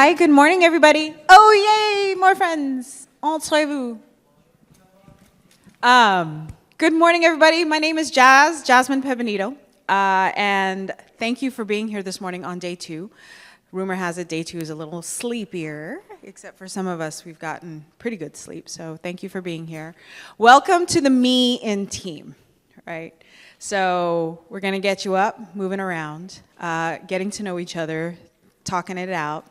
Hi, good morning, everybody. Oh, yay, more friends. Entrez-vous. Good morning, everybody. My name is Jasmine Pepinito, and thank you for being here this morning on day 2. Rumor has it day 2 is a little sleepier, except for some of us, we've gotten pretty good sleep, so thank you for being here. Welcome to the Me In team, right? So we're gonna get you up, moving around, getting to know each other, talking it out.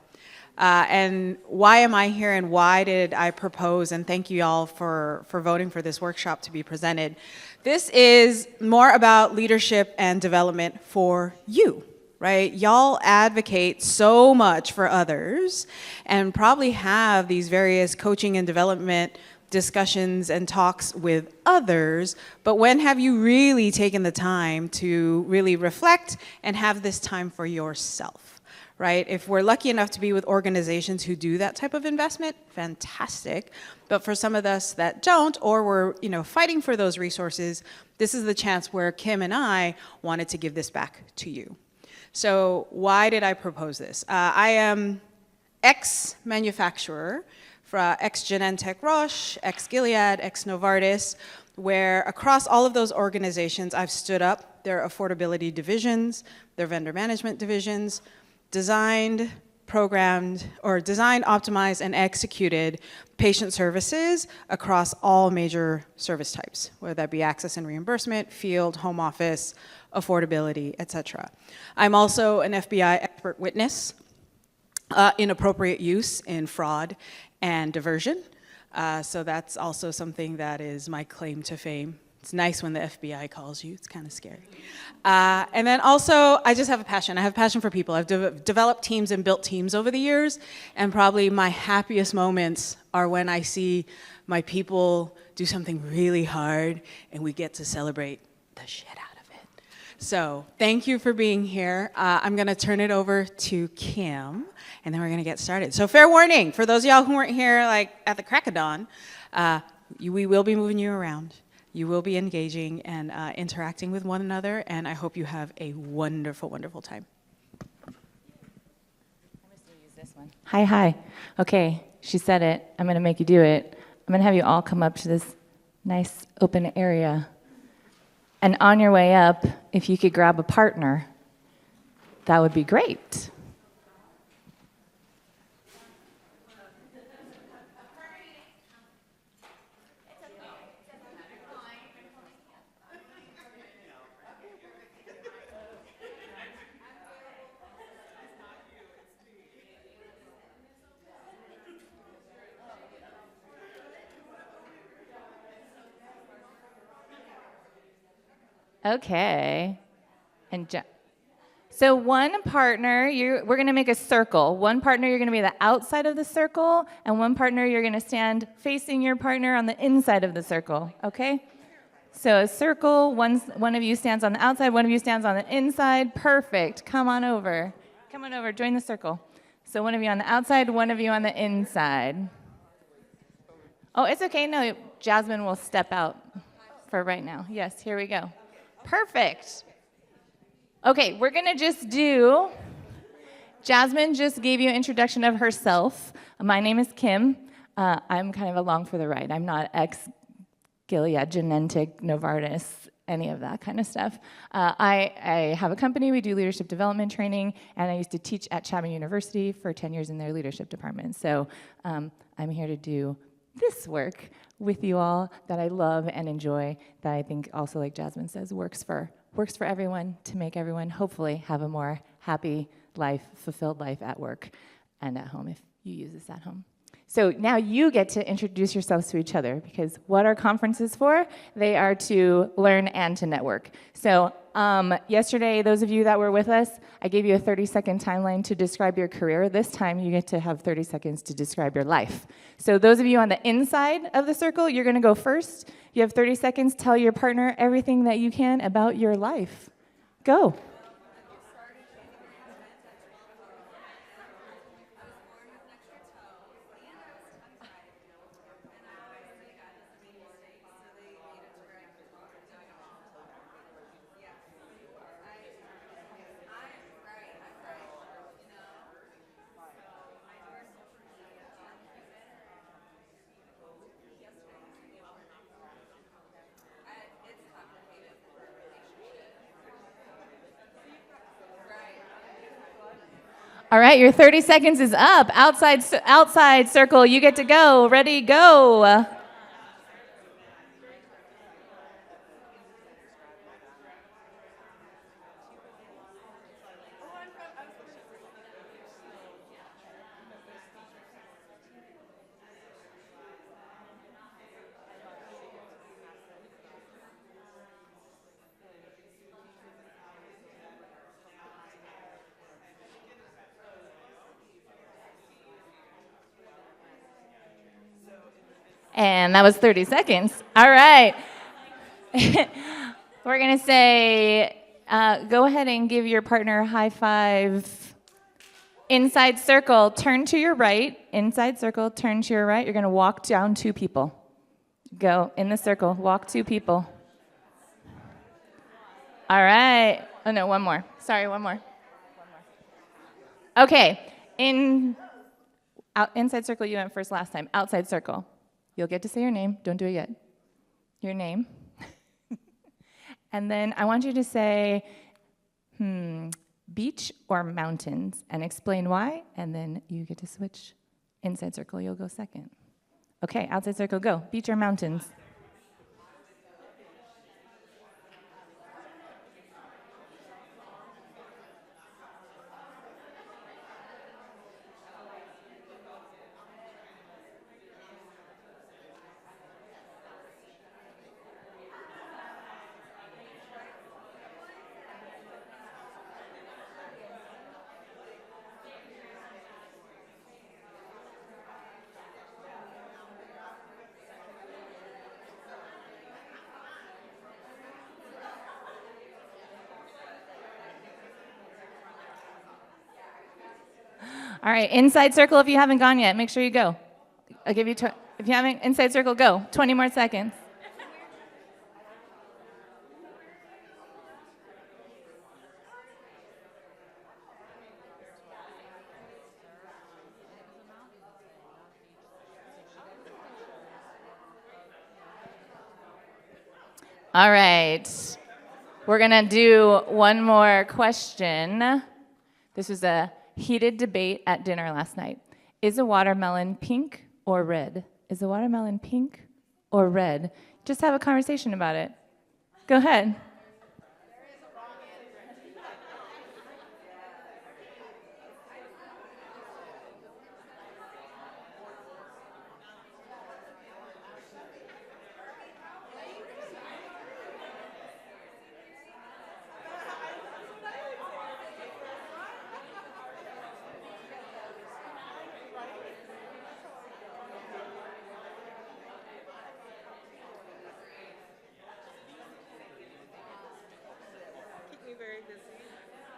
And why am I here and why did I propose, and thank you all for voting for this workshop to be presented. This is more about leadership and development for you, right? Y'all advocate so much for others and probably have these various coaching and development discussions and talks with others, but when have you really taken the time to really reflect and have this time for yourself? Right? If we're lucky enough to be with organizations who do that type of investment, fantastic. But for some of us that don't, or we're fighting for those resources, this is the chance where Kim and I wanted to give this back to you. So why did I propose this? I am ex-manufacturer, ex-Genentech Roche, ex-Gilead, ex-Novartis, where across all of those organizations I've stood up their affordability divisions, their vendor management divisions, designed, optimized, and executed patient services across all major service types, whether that be access and reimbursement, field, home office, affordability, et cetera. I'm also an FBI expert witness in appropriate use in fraud and diversion. So that's also something that is my claim to fame. It's nice when the FBI calls you. It's kind of scary. And then also, I just have a passion. I have a passion for people. I've developed teams and built teams over the years, and probably my happiest moments are when I see my people do something really hard, and we get to celebrate the shit out of it. So thank you for being here. I'm going to turn it over to Kim, and then we're going to get started. So fair warning, for those of y'all who weren't here like at the crack of dawn, we will be moving you around. You will be engaging and interacting with one another, and I hope you have a wonderful, wonderful time. I'm just going to use this one. Hi. Okay, she said it. I'm going to make you do it. I'm going to have you all come up to this nice open area. And on your way up, if you could grab a partner, that would be great. Okay. So one partner, we're going to make a circle. One partner, you're going to be the outside of the circle, and one partner, you're going to stand facing your partner on the inside of the circle, okay? So a circle, one of you stands on the outside, one of you stands on the inside. Perfect. Come on over. Come on over. Join the circle. So one of you on the outside, one of you on the inside. Oh, it's okay. No, Jasmine will step out for right now. Yes, here we go. Perfect. Okay, we're going to just do, Jasmine just gave you an introduction of herself. My name is Kim. I'm kind of along for the ride. I'm not ex-Gilead, Genentech, Novartis, any of that kind of stuff. I have a company. We do leadership development training, and I used to teach at Chapman University for 10 years in their leadership department. So I'm here to do this work with you all that I love and enjoy, that I think also, like Jasmine says, works for everyone, to make everyone hopefully have a more happy life, fulfilled life at work and at home if you use this at home. So now you get to introduce yourselves to each other, because what are conferences for? They are to learn and to network. So yesterday, those of you that were with us, I gave you a 30-second timeline to describe your career. This time, you get to have 30 seconds to describe your life. So those of you on the inside of the circle, you're going to go first. You have 30 seconds. Tell your partner everything that you can about your life. Go. All right, your 30 seconds is up. Outside circle, you get to go. Ready, go. And that was 30 seconds. All right. We're going to say, go ahead and give your partner a high five. Inside circle, turn to your right. Inside circle, turn to your right. You're going to walk down 2 people. Go in the circle, walk 2 people. All right. Oh, no, one more. Sorry, one more. Okay. Inside circle, you went first last time. Outside circle. You'll get to say your name. Don't do it yet. Your name. And then I want you to say, beach or mountains, and explain why, and then you get to switch. Inside circle, you'll go second. Okay, outside circle, go. Beach or mountains? All right, inside circle if you haven't gone yet, make sure you go. I'll give you, if you haven't, inside circle, go. 20 more seconds. All right, we're gonna do one more question. This was a heated debate at dinner last night. Is a watermelon pink or red? Is a watermelon pink or red? Just have a conversation about it. Go ahead.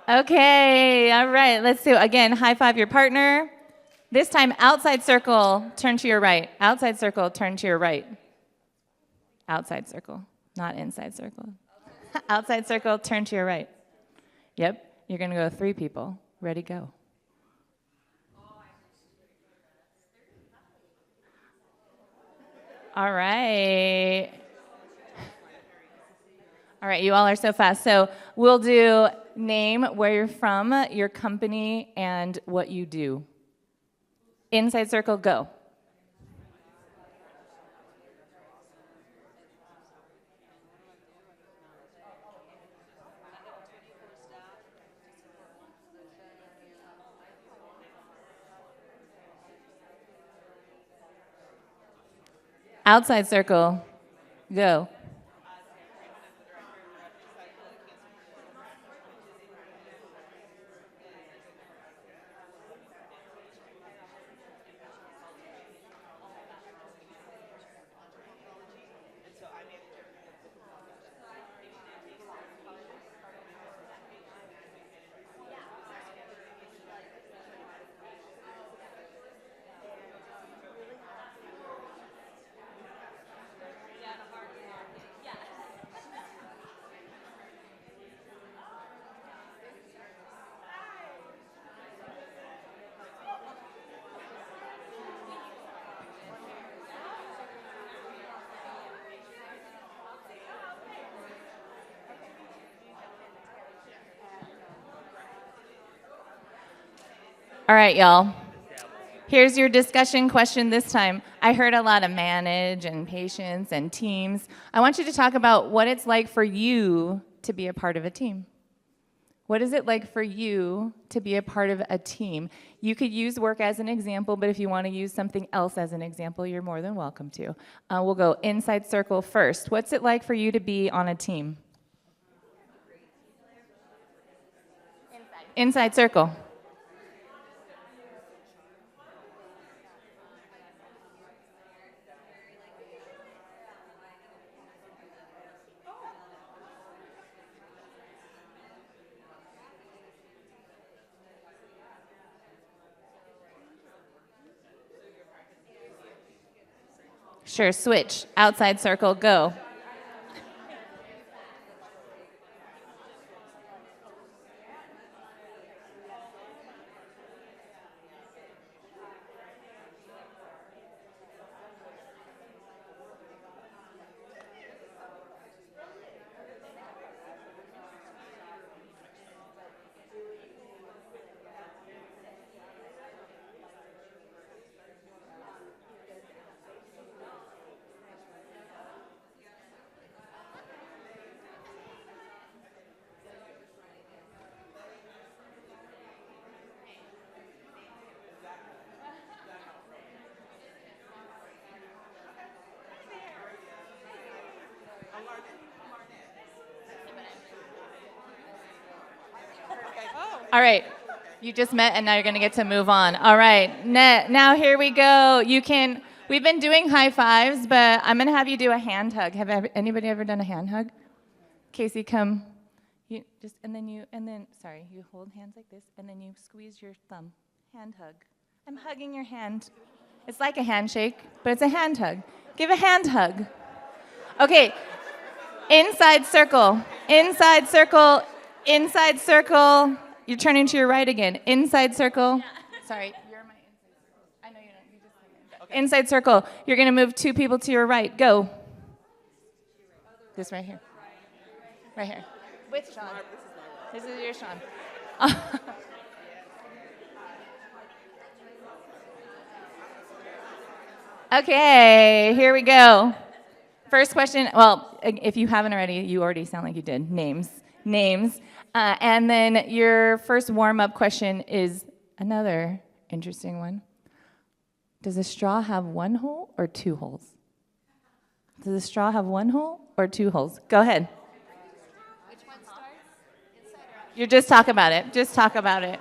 Okay, all right, let's do it. Again, high five your partner. This time, outside circle, turn to your right. Outside circle, turn to your right. Outside circle, not inside circle. Outside circle, turn to your right. Yep, you're gonna go 3 people. Ready, go. All right. All right, you all are so fast. So we'll do name, where you're from, your company, and what you do. Inside circle, go. Outside circle, go. All right, y'all. Here's your discussion question this time. I heard a lot of manage and patience and teams. I want you to talk about what it's like for you to be a part of a team. What is it like for you to be a part of a team? You could use work as an example, but if you want to use something else as an example, you're more than welcome to. We'll go inside circle first. What's it like for you to be on a team? Inside circle. Sure, switch. Outside circle, go. All right. You just met and now you're going to get to move on. All right. Now here we go. We've been doing high fives, but I'm going to have you do a hand hug. Anybody ever done a hand hug? Casey, come. You hold hands like this and then you squeeze your thumb. Hand hug. I'm hugging your hand. It's like a handshake, but it's a hand hug. Give a hand hug. Okay. Inside circle. Inside circle. Inside circle. You're turning to your right again. Inside circle. Sorry, you're my inside circle. I know you don't. You just okay. Inside circle. You're going to move 2 people to your right. Go. This right here. Right here. With Sean. This is your Sean. Okay, here we go. First question. Well, if you haven't already, you already sound like you did. Names. And then your first warm-up question is another interesting one. Does a straw have 1 hole or 2 holes? Does a straw have 1 hole or 2 holes? Go ahead. Which one starts? Inside or outside? You just talk about it. Just talk about it.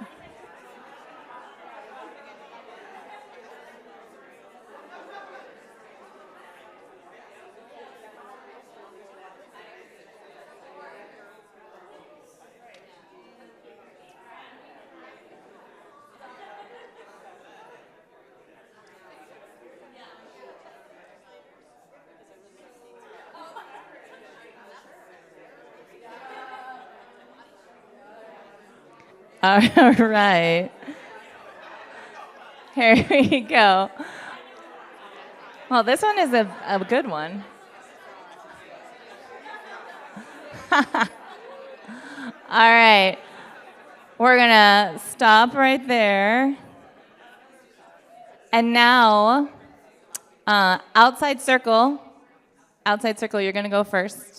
All right. Here we go. Well, this one is a good one. All right. We're going to stop right there. And now, outside circle. Outside circle, you're going to go first.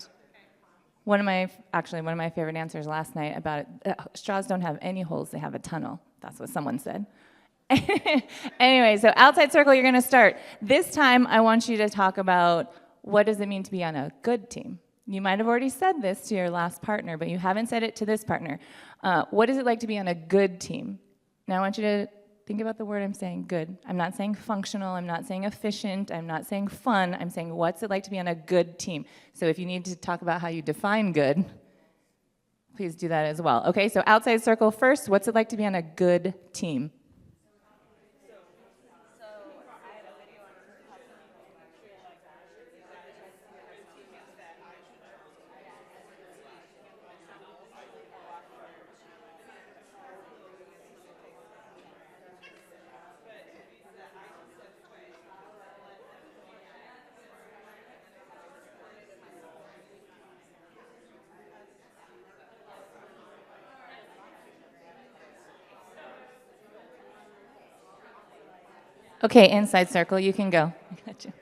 One of my favorite answers last night about it, straws don't have any holes, they have a tunnel. That's what someone said. Anyway, so outside circle, you're going to start. This time, I want you to talk about what does it mean to be on a good team. You might have already said this to your last partner, but you haven't said it to this partner. What is it like to be on a good team? Now I want you to think about the word I'm saying, good. I'm not saying functional, I'm not saying efficient, I'm not saying fun, I'm saying what's it like to be on a good team. So if you need to talk about how you define good, please do that as well. Okay, so outside circle first, what's it like to be on a good team? Okay, inside circle, you can go. I got you.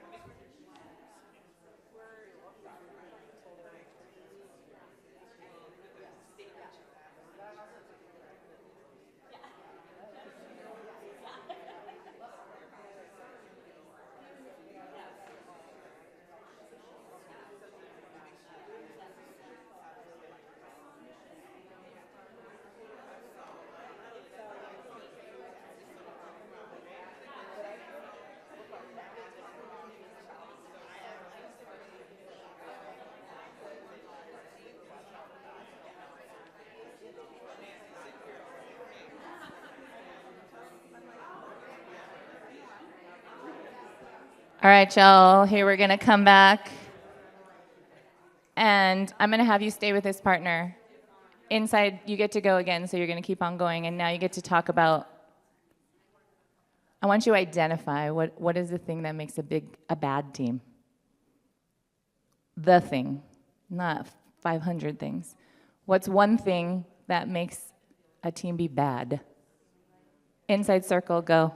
All right, y'all, here we're gonna come back. And I'm gonna have you stay with this partner. Inside, you get to go again, so you're gonna keep on going. And now you get to talk about, I want you to identify what is the thing that makes a bad team? The thing, not 500 things. What's one thing that makes a team be bad? Inside circle, go.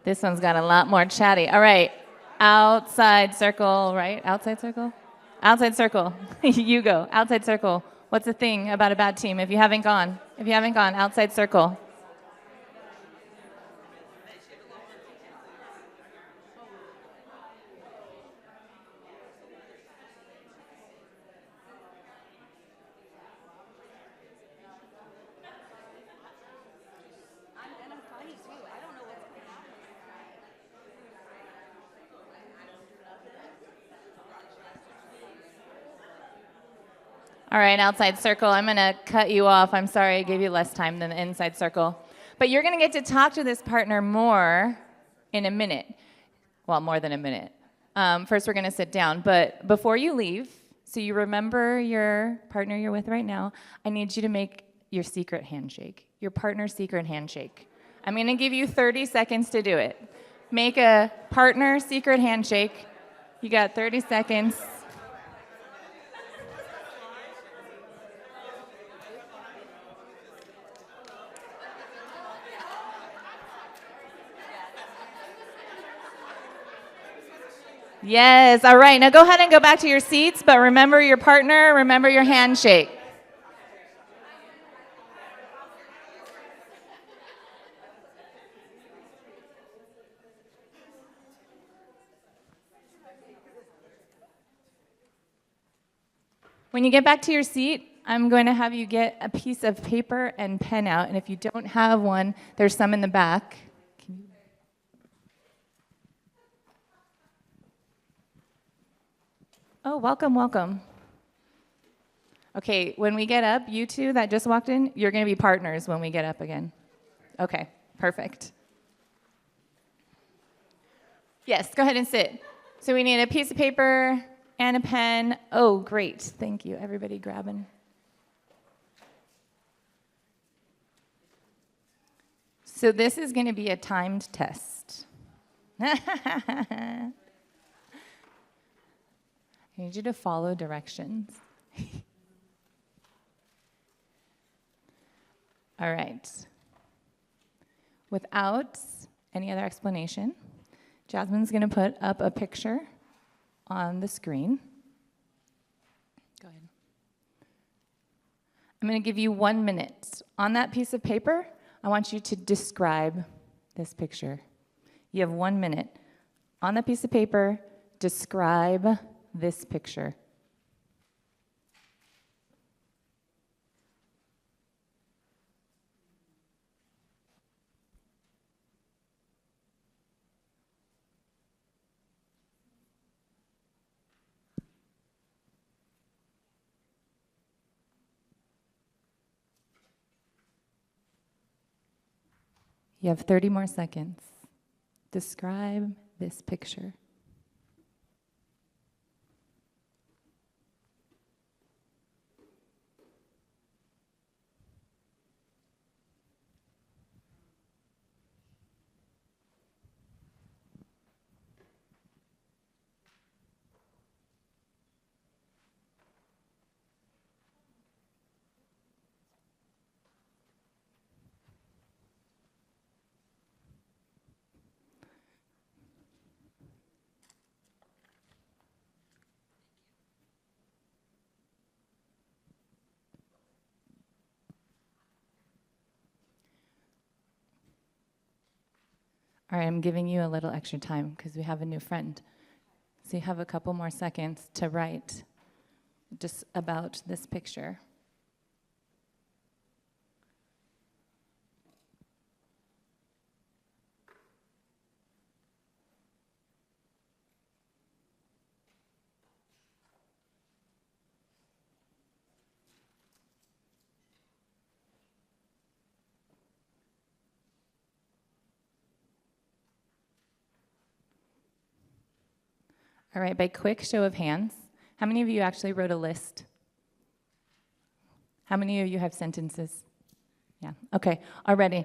This one's got a lot more chatty. All right, outside circle, right? Outside circle? Outside circle. You go. Outside circle. What's the thing about a bad team if you haven't gone? If you haven't gone, outside circle. All right, outside circle, I'm gonna cut you off. I'm sorry I gave you less time than the inside circle. But you're gonna get to talk to this partner more in a minute. Well, more than a minute. First, we're gonna sit down. But before you leave, so you remember your partner you're with right now, I need you to make your secret handshake, your partner's secret handshake. I'm gonna give you 30 seconds to do it. Make a partner secret handshake. You got 30 seconds. Yes, all right. Now go ahead and go back to your seats, but remember your partner, remember your handshake. When you get back to your seat, I'm going to have you get a piece of paper and pen out, and if you don't have one, there's some in the back. Oh, welcome, welcome. Okay, when we get up, you two that just walked in, you're going to be partners when we get up again. Okay, perfect. Yes, go ahead and sit. So we need a piece of paper and a pen. Oh, great. Thank you. Everybody grabbing. So this is going to be a timed test. I need you to follow directions. All right. Without any other explanation, Jasmine's going to put up a picture on the screen. Go ahead. I'm going to give you 1 minute. On that piece of paper, I want you to describe this picture. You have 1 minute. On that piece of paper, describe this picture. You have 30 more seconds. Describe this picture. All right, I'm giving you a little extra time because we have a new friend. So you have a couple more seconds to write just about this picture. All right, by quick show of hands, how many of you actually wrote a list? How many of you have sentences? Yeah, okay, already.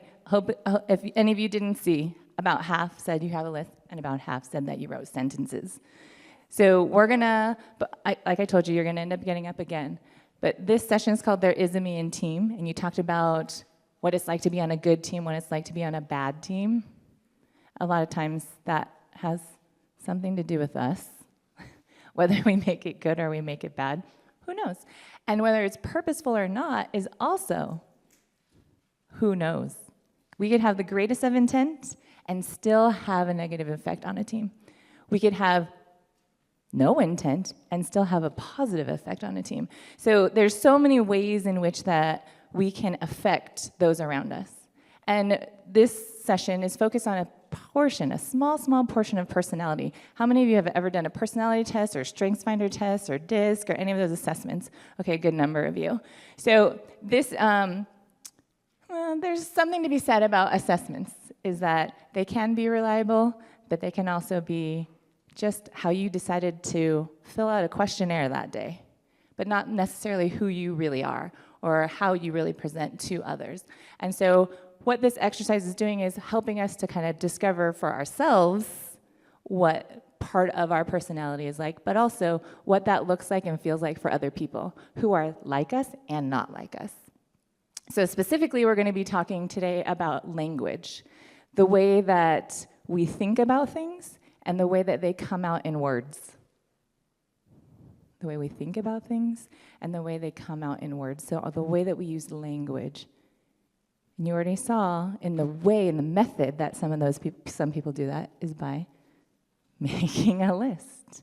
If any of you didn't see, about half said you have a list, and about half said that you wrote sentences. So we're gonna, like I told you, you're gonna end up getting up again. But this session is called There Is a Me in Team, and you talked about what it's like to be on a good team, what it's like to be on a bad team. A lot of times that has something to do with us. Whether we make it good or we make it bad, who knows? And whether it's purposeful or not is also who knows. We could have the greatest of intent and still have a negative effect on a team. We could have no intent and still have a positive effect on a team. So there's so many ways in which that we can affect those around us. And this session is focused on a portion, a small portion of personality. How many of you have ever done a personality test or StrengthsFinder test or DISC or any of those assessments? Okay, a good number of you. So this, there's something to be said about assessments, is that they can be reliable, but they can also be just how you decided to fill out a questionnaire that day, but not necessarily who you really are or how you really present to others. And so what this exercise is doing is helping us to kind of discover for ourselves what part of our personality is like, but also what that looks like and feels like for other people who are like us and not like us. So specifically, we're going to be talking today about language, the way that we think about things and the way that they come out in words. The way we think about things and the way they come out in words. So the way that we use language. And you already saw in the way, in the method that some people do that is by making a list.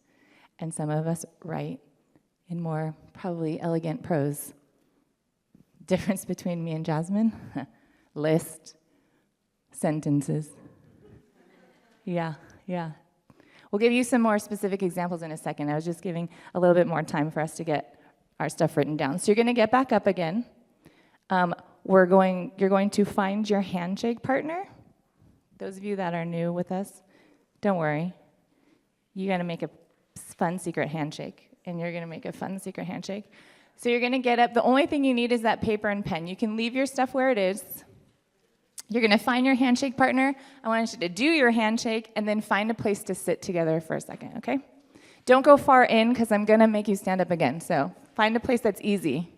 And some of us write in more probably elegant prose. Difference between me and Jasmine? List, sentences. Yeah. We'll give you some more specific examples in a second. I was just giving a little bit more time for us to get our stuff written down. So you're going to get back up again. You're going to find your handshake partner. Those of you that are new with us, don't worry. You're going to make a fun secret handshake, and you're going to make a fun secret handshake. So you're going to get up. The only thing you need is that paper and pen. You can leave your stuff where it is. You're going to find your handshake partner. I want you to do your handshake and then find a place to sit together for a second, okay? Don't go far in because I'm going to make you stand up again. So find a place that's easy.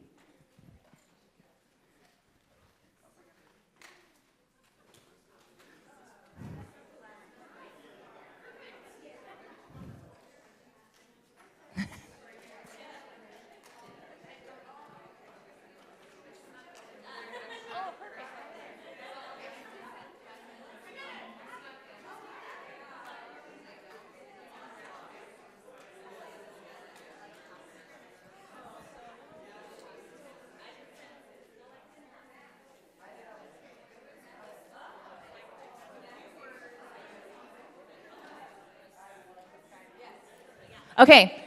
Okay.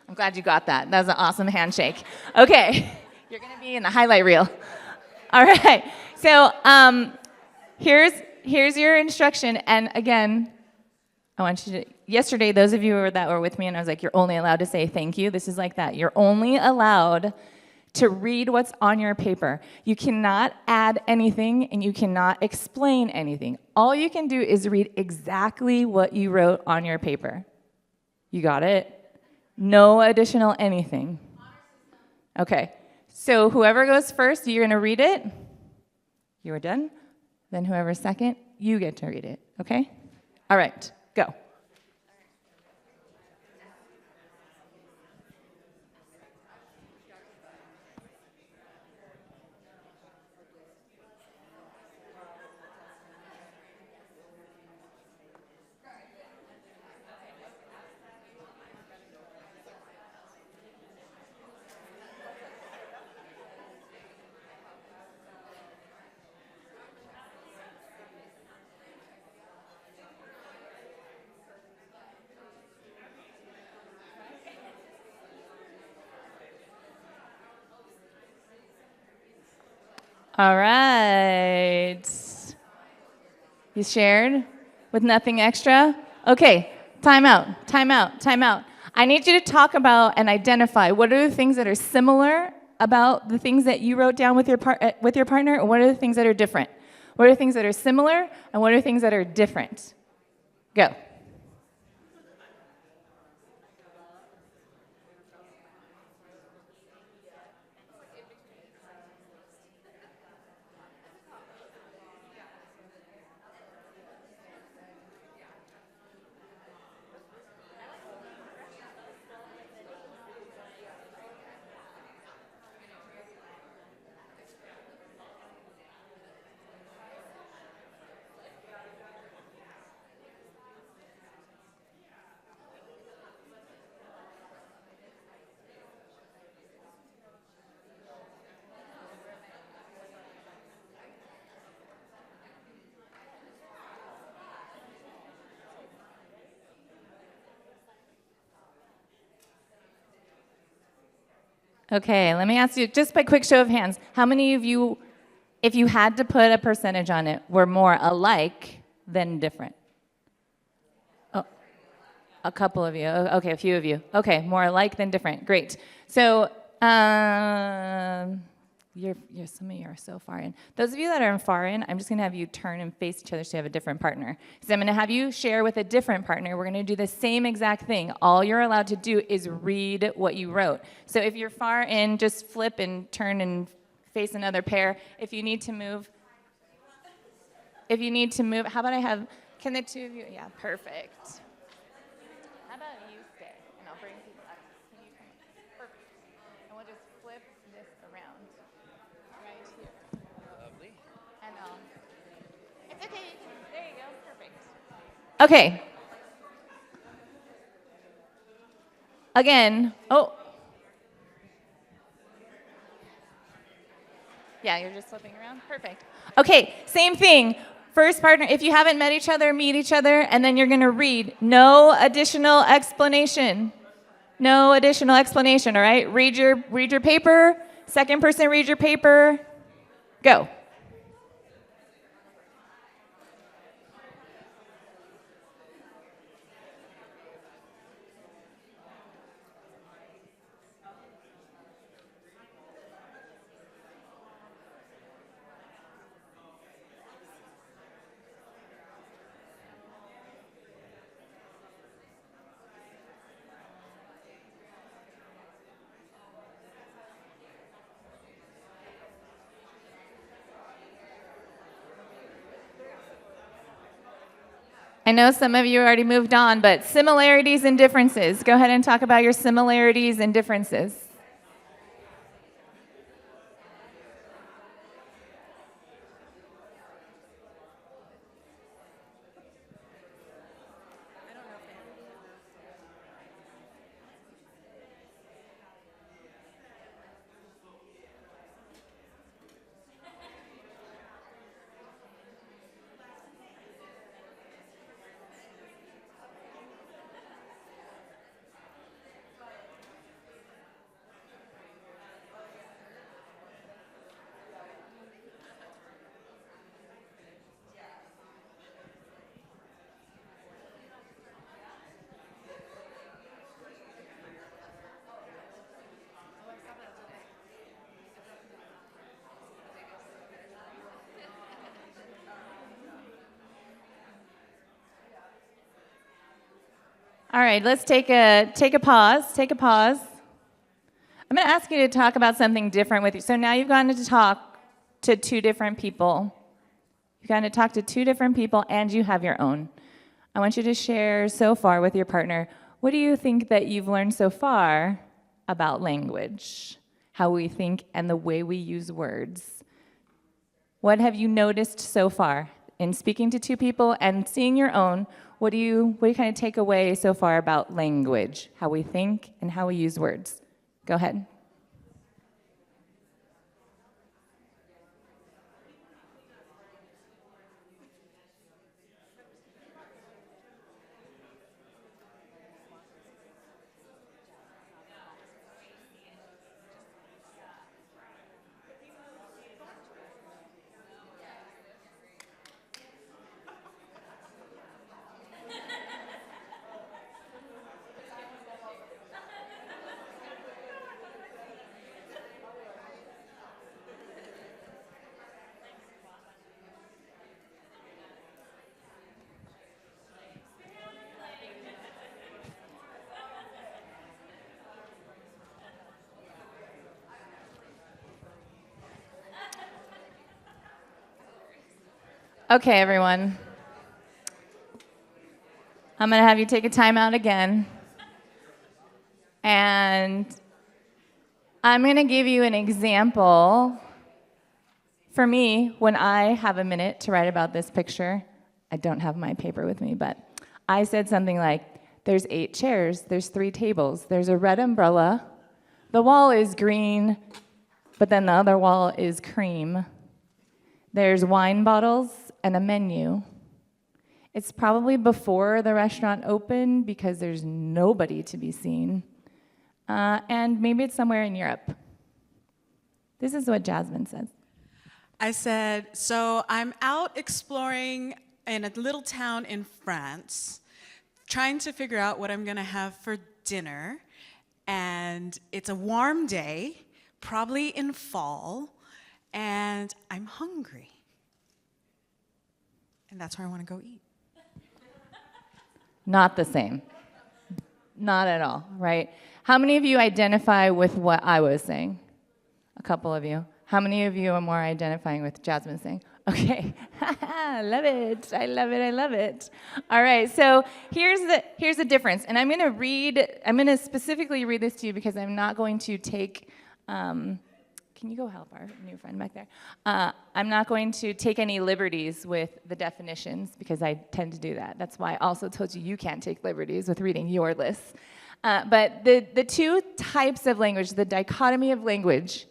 I'm glad you got that. That was an awesome handshake. Okay. You're going to be in the highlight reel. All right. So here's your instruction. And again, I want you to, yesterday, those of you that were with me, and I was like, you're only allowed to say thank you. This is like that. You're only allowed to read what's on your paper. You cannot add anything, and you cannot explain anything. All you can do is read exactly what you wrote on your paper. You got it? No additional anything. Okay. So whoever goes first, you're going to read it. You are done. Then whoever's second, you get to read it. Okay? All right. Go. All right. You shared with nothing extra? Okay, time out, time out, time out. I need you to talk about and identify what are the things that are similar about the things that you wrote down with your partner, and what are the things that are different? What are the things that are similar, and what are the things that are different? Go. Okay, let me ask you, just by quick show of hands, how many of you, if you had to put a percentage on it, were more alike than different? Oh, a couple of you. Okay, a few of you. Okay, more alike than different. Great. So, some of you are so far in. Those of you that are far in, I'm just going to have you turn and face each other so you have a different partner. So I'm going to have you share with a different partner. We're going to do the same exact thing. All you're allowed to do is read what you wrote. So if you're far in, just flip and turn and face another pair. If you need to move, how about can the two of you, yeah, perfect. How about you stay, and I'll bring people up. Can you come? Perfect. And we'll just flip this around. Right here. Lovely. And it's okay. There you go. Perfect. Okay. Again. Oh. Yeah, you're just flipping around. Perfect. Okay, same thing. First partner, if you haven't met each other, meet each other, and then you're going to read. No additional explanation. No additional explanation, all right? Read your paper. Second person, read your paper. Go. I know some of you already moved on, but similarities and differences. Go ahead and talk about your similarities and differences. right, let's take a pause. Take a pause. I'm going to ask you to talk about something different with you. So now you've gotten to talk to two different people. You've gotten to talk to two different people, and you have your own. I want you to share so far with your partner, what do you think that you've learned so far about language, how we think, and the way we use words? What have you noticed so far in speaking to two people and seeing your own? What do you kind of take away so far about language, how we think and how we use words? Go ahead. Okay, everyone. I'm going to have you take a time out again. And I'm going to give you an example. For me, when I have a minute to write about this picture, I don't have my paper with me, but I said something like, there's 8 chairs, there's 3 tables, there's a red umbrella, the wall is green, but then the other wall is cream. There's wine bottles and a menu. It's probably before the restaurant opened because there's nobody to be seen. And maybe it's somewhere in Europe. This is what Jasmine says. I said, so I'm out exploring in a little town in France, trying to figure out what I'm going to have for dinner. And it's a warm day, probably in fall, and I'm hungry. And that's where I want to go eat. Not the same. Not at all, right? How many of you identify with what I was saying? A couple of you. How many of you are more identifying with Jasmine saying? Okay, I love it. I love it. I love it. All right, so here's the difference, and I'm going to specifically read this to you because I'm not going to take. Can you go help our new friend back there? I'm not going to take any liberties with the definitions because I tend to do that. That's why I also told you you can't take liberties with reading your lists. But the two types of language, the dichotomy of language,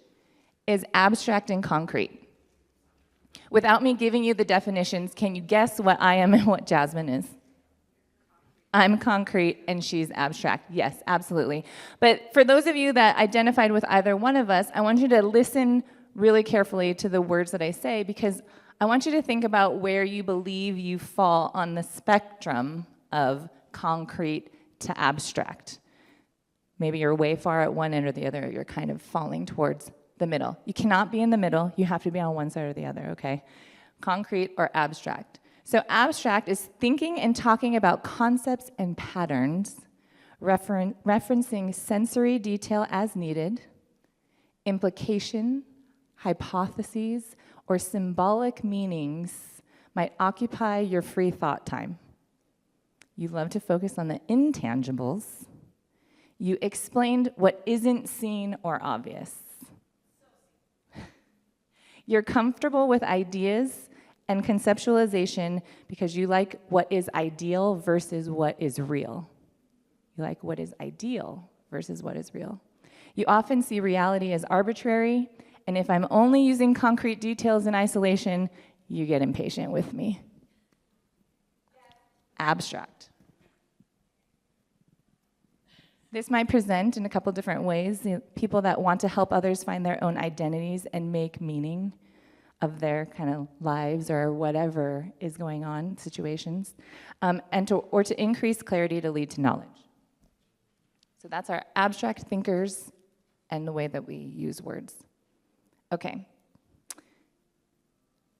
is abstract and concrete. Without me giving you the definitions, can you guess what I am and what Jasmine is? I'm concrete and she's abstract. Yes, absolutely. But for those of you that identified with either one of us, I want you to listen really carefully to the words that I say because I want you to think about where you believe you fall on the spectrum of concrete to abstract. Maybe you're way far at one end or the other. You're kind of falling towards the middle. You cannot be in the middle. You have to be on one side or the other, okay? Concrete or abstract. So abstract is thinking and talking about concepts and patterns, referencing sensory detail as needed, implication, hypotheses, or symbolic meanings might occupy your free thought time. You love to focus on the intangibles. You explained what isn't seen or obvious. You're comfortable with ideas and conceptualization because you like what is ideal versus what is real. You like what is ideal versus what is real. You often see reality as arbitrary, and if I'm only using concrete details in isolation, you get impatient with me. Abstract. This might present in a couple different ways. People that want to help others find their own identities and make meaning of their kind of lives or whatever is going on, situations, or to increase clarity to lead to knowledge. So that's our abstract thinkers and the way that we use words. Okay.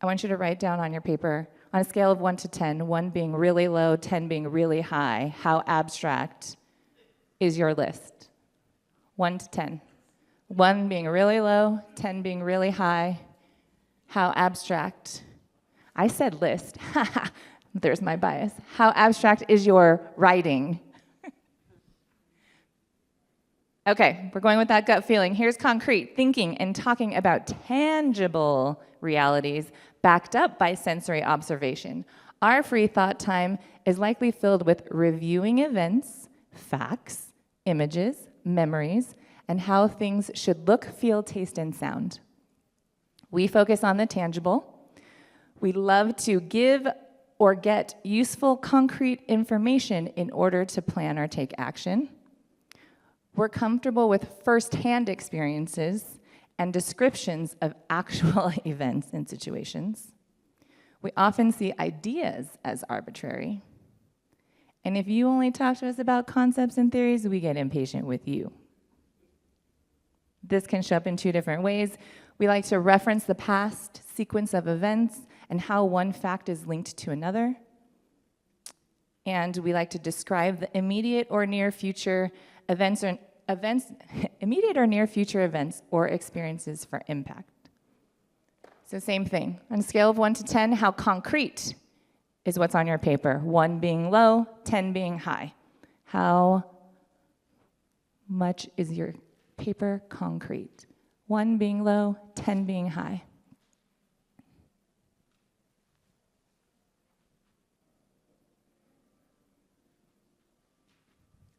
I want you to write down on your paper On a scale of 1 to 10, 1 being really low, 10 being really high, how abstract is your list? 1 to 10. 1 being really low, 10 being really high, how abstract? I said list. There's my bias. How abstract is your writing? Okay, we're going with that gut feeling. Here's concrete, thinking and talking about tangible realities backed up by sensory observation. Our free thought time is likely filled with reviewing events, facts, images, memories, and how things should look, feel, taste, and sound. We focus on the tangible. We love to give or get useful, concrete information in order to plan or take action. We're comfortable with first-hand experiences and descriptions of actual events and situations. We often see ideas as arbitrary. And if you only talk to us about concepts and theories, we get impatient with you. This can show up in 2 different ways. We like to reference the past sequence of events and how one fact is linked to another. And we like to describe the immediate or near future immediate or near future events or experiences for impact. So same thing. On a scale of 1 to 10, how concrete is what's on your paper? 1 being low, 10 being high. How much is your paper concrete? 1 being low, 10 being high.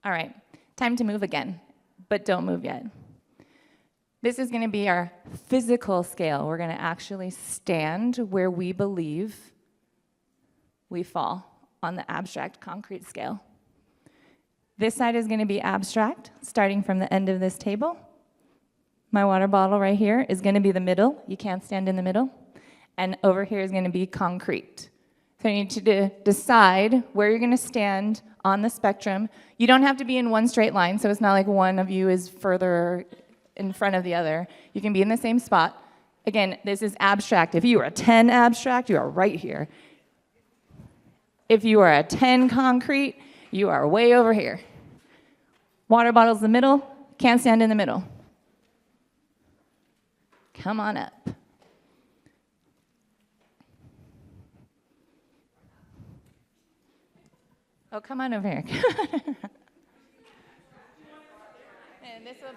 All right, time to move again, but don't move yet. This is going to be our physical scale. We're going to actually stand where we believe we fall on the abstract concrete scale. This side is going to be abstract, starting from the end of this table. My water bottle right here is going to be the middle. You can't stand in the middle. And over here is going to be concrete. So you need to decide where you're going to stand on the spectrum. You don't have to be in one straight line, so it's not like one of you is further in front of the other. You can be in the same spot. Again, this is abstract. If you are a 10 abstract, you are right here. If you are a 10 concrete, you are way over here. Water bottle's the middle, can't stand in the middle. Come on up. Oh, come on over here. And this will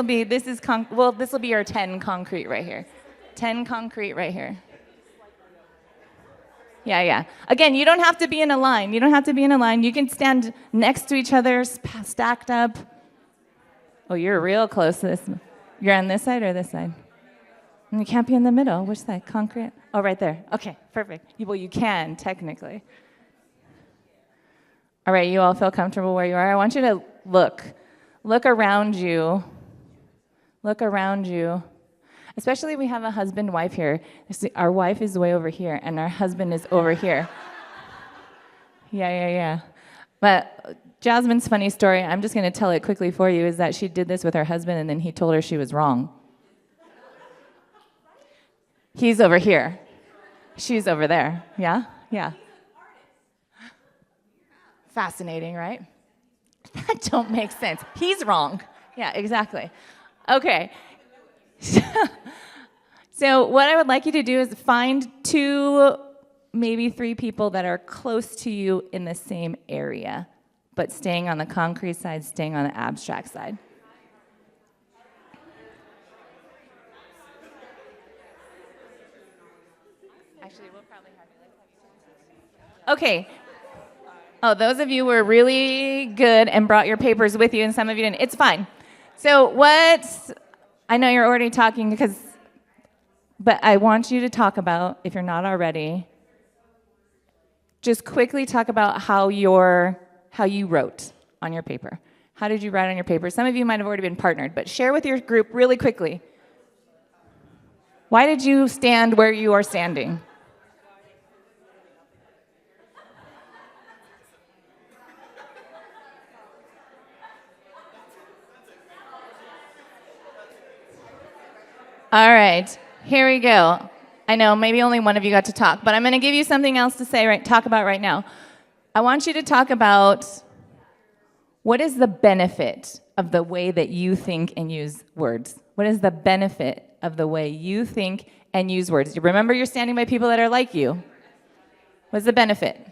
be, this will be your 10 concrete right here. 10 concrete right here. Yeah. Again, you don't have to be in a line. You can stand next to each other, stacked up. Oh, you're real close to this. You're on this side or this side? And you can't be in the middle. Which side? Concrete? Oh, right there. Okay, perfect. Well, you can, technically. All right, you all feel comfortable where you are? I want you to look. Look around you. Look around you. Especially we have a husband-wife here. Our wife is way over here, and our husband is over here. Yeah. But Jasmine's funny story, I'm just going to tell it quickly for you, is that she did this with her husband, and then he told her she was wrong. He's over here. She's over there. Yeah. Fascinating, right? That don't make sense. He's wrong. Yeah, exactly. Okay. So what I would like you to do is find 2, maybe 3 people that are close to you in the same area, but staying on the concrete side, staying on the abstract side. Actually, we'll probably have you. Okay. Oh, those of you were really good and brought your papers with you, and some of you didn't. It's fine. So I know you're already talking but I want you to talk about, if you're not already, just quickly talk about how you wrote on your paper. How did you write on your paper? Some of you might have already been partnered, but share with your group really quickly. Why did you stand where you are standing? All right, here we go. I know, maybe only one of you got to talk, but I'm going to give you something else to say, talk about right now. I want you to talk about what is the benefit of the way that you think and use words. What is the benefit of the way you think and use words? You remember you're standing by people that are like you. What's the benefit?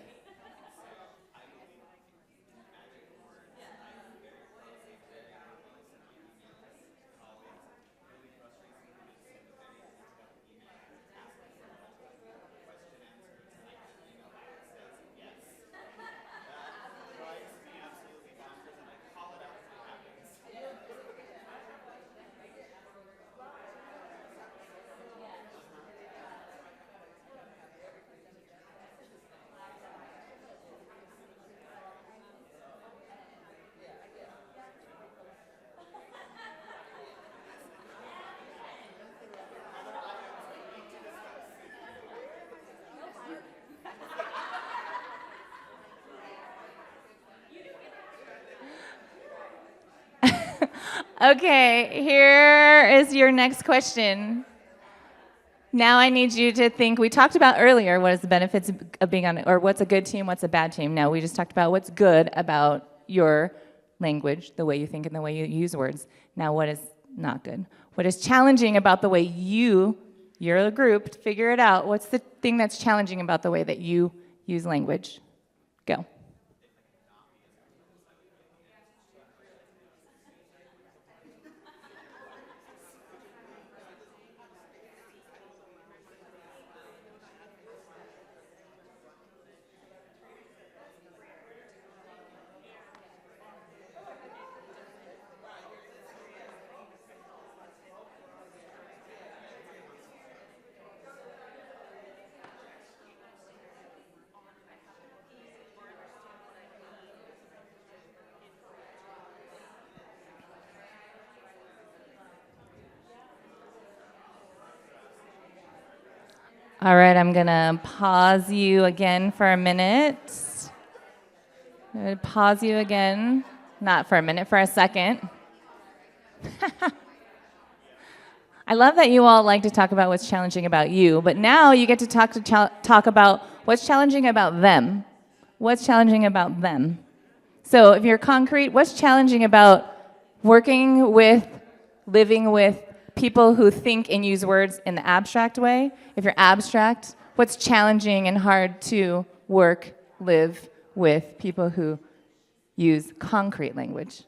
Okay, here is your next question. Now I need you to think, we talked about earlier what is the benefits of being on, or what's a good team, what's a bad team. Now we just talked about what's good about your language, the way you think and the way you use words. Now what is not good? What is challenging about the way you're a group, figure it out. What's the thing that's challenging about the way that you use language? Go. All right, I'm gonna pause you again for a minute. I'm gonna pause you again, not for a minute, for a second. I love that you all like to talk about what's challenging about you, but now you get to talk about what's challenging about them. What's challenging about them? So if you're concrete, what's challenging about working with, living with people who think and use words in the abstract way? If you're abstract, what's challenging and hard to work, live with people who use concrete language?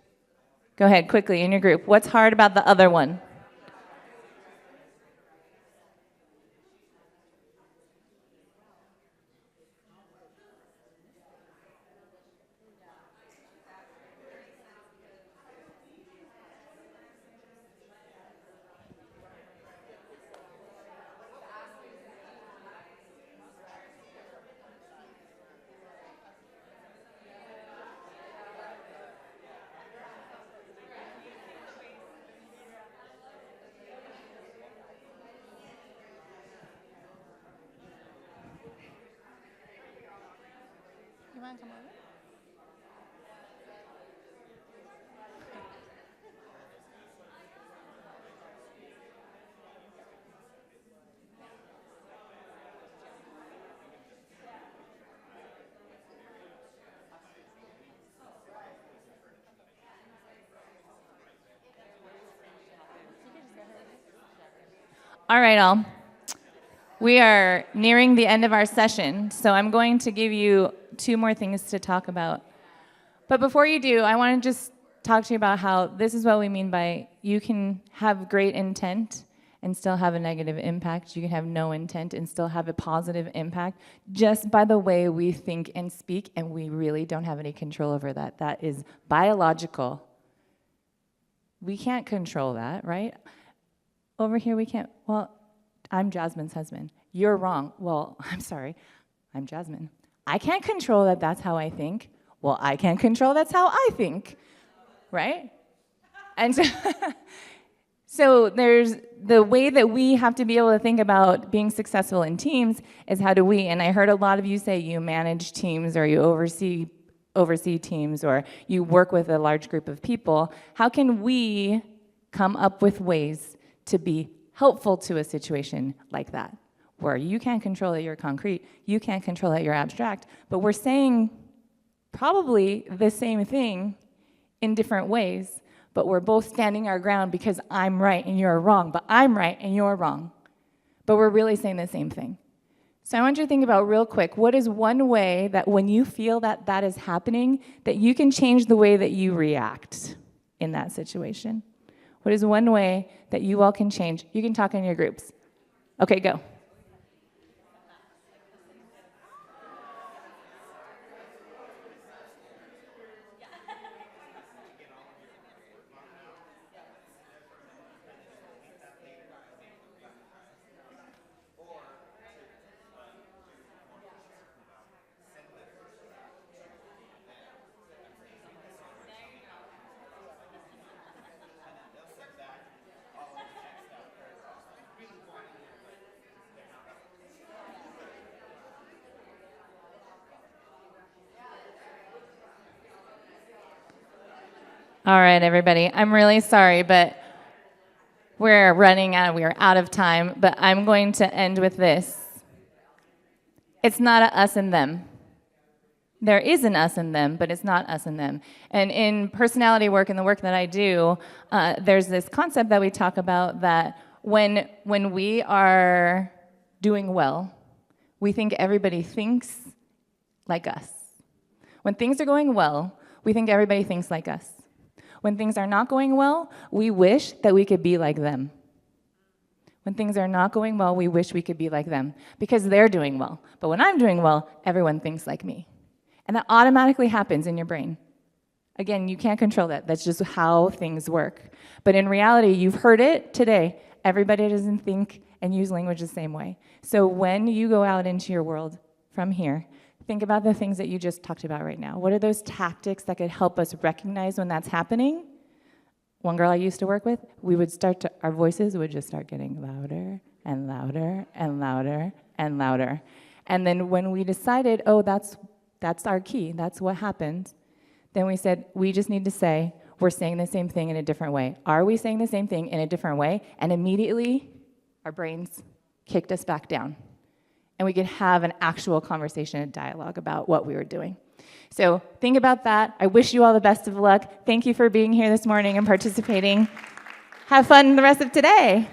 Go ahead, quickly, in your group. What's hard about the other one? You want to come over? All right, all. We are nearing the end of our session, so I'm going to give you 2 more things to talk about. But before you do, I want to just talk to you about how this is what we mean by you can have great intent and still have a negative impact. You can have no intent and still have a positive impact just by the way we think and speak, and we really don't have any control over that. That is biological. We can't control that, right? Over here we can't. Well, I'm Jasmine's husband. You're wrong. Well, I'm sorry. I'm Jasmine. I can't control that that's how I think. Well, I can't control that's how I think, right? And so there's the way that we have to be able to think about being successful in teams is how do we, and I heard a lot of you say you manage teams or you oversee teams or you work with a large group of people. How can we come up with ways to be helpful to a situation like that? where you can't control that you're concrete, you can't control that you're abstract, but we're saying probably the same thing in different ways, but we're both standing our ground because I'm right and you're wrong, but I'm right and you're wrong. But we're really saying the same thing. So I want you to think about real quick, what is one way that when you feel that that is happening, that you can change the way that you react in that situation? What is one way that you all can change? You can talk in your groups. Okay, go. All right, everybody. I'm really sorry, but we're out of time, but I'm going to end with this. It's not a us and them. There is an us and them, but it's not us and them. And in personality work and the work that I do, there's this concept that we talk about that when we are doing well, we think everybody thinks like us. When things are going well, we think everybody thinks like us. When things are not going well, we wish that we could be like them. When things are not going well, we wish we could be like them because they're doing well. But when I'm doing well, everyone thinks like me. And that automatically happens in your brain. Again, you can't control that. That's just how things work. But in reality, you've heard it today. Everybody doesn't think and use language the same way. So when you go out into your world from here, think about the things that you just talked about right now. What are those tactics that could help us recognize when that's happening? One girl I used to work with, our voices would just start getting louder and louder and louder and louder. And then when we decided, oh, that's our key, that's what happened, then we said, we just need to say, we're saying the same thing in a different way. Are we saying the same thing in a different way? And immediately, our brains kicked us back down. And we could have an actual conversation and dialogue about what we were doing. So think about that. I wish you all the best of luck. Thank you for being here this morning and participating. Have fun the rest of today.